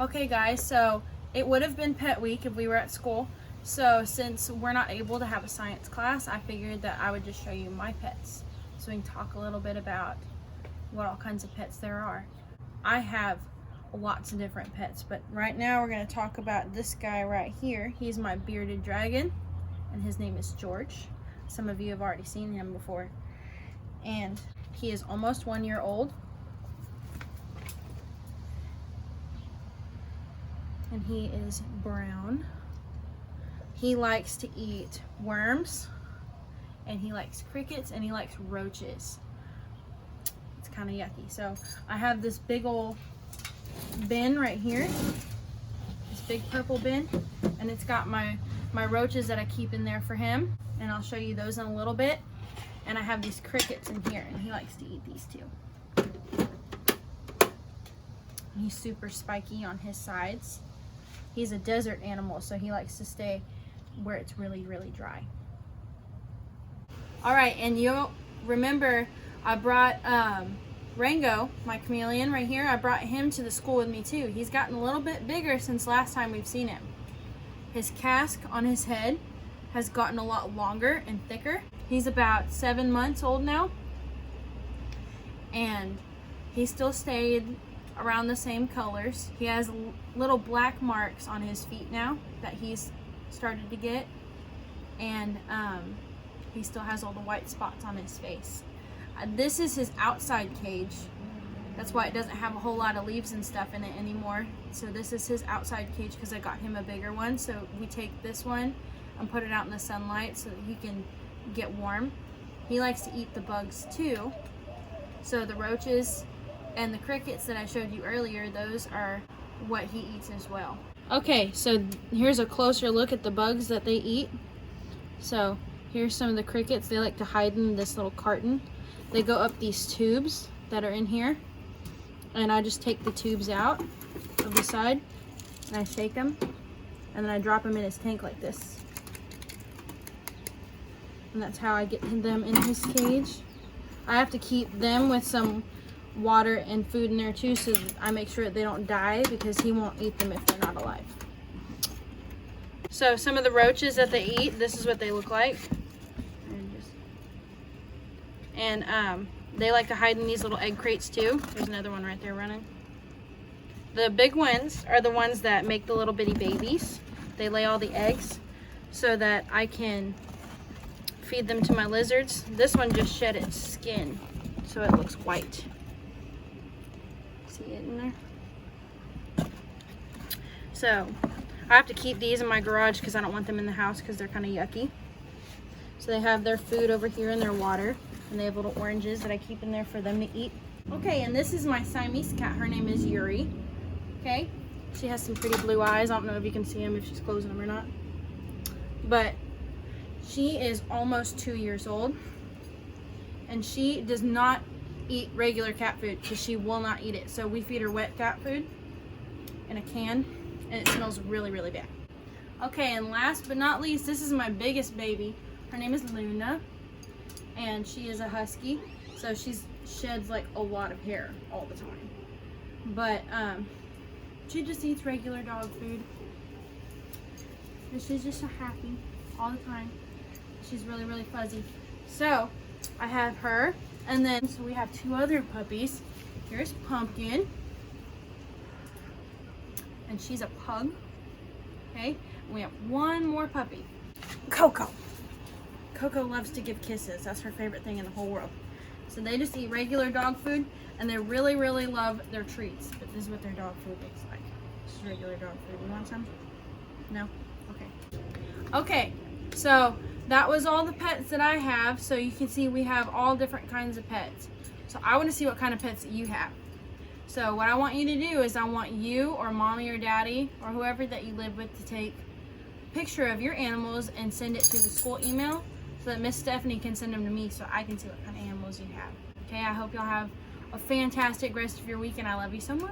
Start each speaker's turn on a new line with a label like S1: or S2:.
S1: Okay guys, so it would have been pet week if we were at school. So since we're not able to have a science class, I figured that I would just show you my pets. So we can talk a little bit about what all kinds of pets there are. I have lots of different pets, but right now we're going to talk about this guy right here. He's my bearded dragon, and his name is George. Some of you have already seen him before. And he is almost 1 year old. And he is brown. He likes to eat worms, and he likes crickets, and he likes roaches. It's kind of yucky. So I have this big old bin right here, this big purple bin, and it's got my roaches that I keep in there for him, and I'll show you those in a little bit. And I have these crickets in here, and he likes to eat these too. He's super spiky on his sides. He's a desert animal, so he likes to stay where it's really, really dry. All right, and you'll remember I brought Rango, my chameleon right here. I brought him to the school with me too. He's gotten a little bit bigger since last time we've seen him. His casque on his head has gotten a lot longer and thicker. He's about 7 months old now, and he still stayed around the same colors. He has little black marks on his feet now that he's started to get, and he still has all the white spots on his face. This is his outside cage. That's why it doesn't have a whole lot of leaves and stuff in it anymore. So this is his outside cage because I got him a bigger one. So we take this one and put it out in the sunlight so that he can get warm. He likes to eat the bugs too. So the roaches and the crickets that I showed you earlier, those are what he eats as well. Okay, so here's a closer look at the bugs that they eat. So here's some of the crickets. They like to hide in this little carton. They go up these tubes that are in here, and I just take the tubes out of the side, and I shake them, and then I drop them in his tank like this. And that's how I get them in his cage. I have to keep them with some water and food in there too, so that I make sure that they don't die, because he won't eat them if they're not alive. So some of the roaches that they eat, this is what they look like. And they like to hide in these little egg crates too. There's another one right there running. The big ones are the ones that make the little bitty babies. They lay all the eggs so that I can feed them to my lizards. This one just shed its skin, so it looks white. See it in there? So I have to keep these in my garage because I don't want them in the house because they're kind of yucky. So they have their food over here and their water, and they have little oranges that I keep in there for them to eat. Okay, and this is my Siamese cat. Her name is Yuri. Okay, she has some pretty blue eyes. I don't know if you can see them, if she's closing them or not. But she is almost 2 years old, and she does not eat regular cat food because she will not eat it. So we feed her wet cat food in a can, and it smells really, really bad. Okay, and last but not least, this is my biggest baby. Her name is Luna, and she is a husky, so she sheds like a lot of hair all the time. But she just eats regular dog food, and she's just so happy all the time. She's really, really fuzzy. So I have her, and then so we have two other puppies. Here's Pumpkin, and she's a pug. Okay, and we have one more puppy, Coco. Coco loves to give kisses. That's her favorite thing in the whole world. So they just eat regular dog food, and they really, really love their treats. But this is what their dog food looks like. This is regular dog food. You want some? No? Okay. Okay, so that was all the pets that I have. So you can see we have all different kinds of pets. So I want to see what kind of pets that you have. So what I want you to do is I want you or mommy or daddy or whoever that you live with to take a picture of your animals and send it to the school email, so that Miss Stephanie can send them to me so I can see what kind of animals you have. Okay, I hope y'all have a fantastic rest of your week, and I love you so much.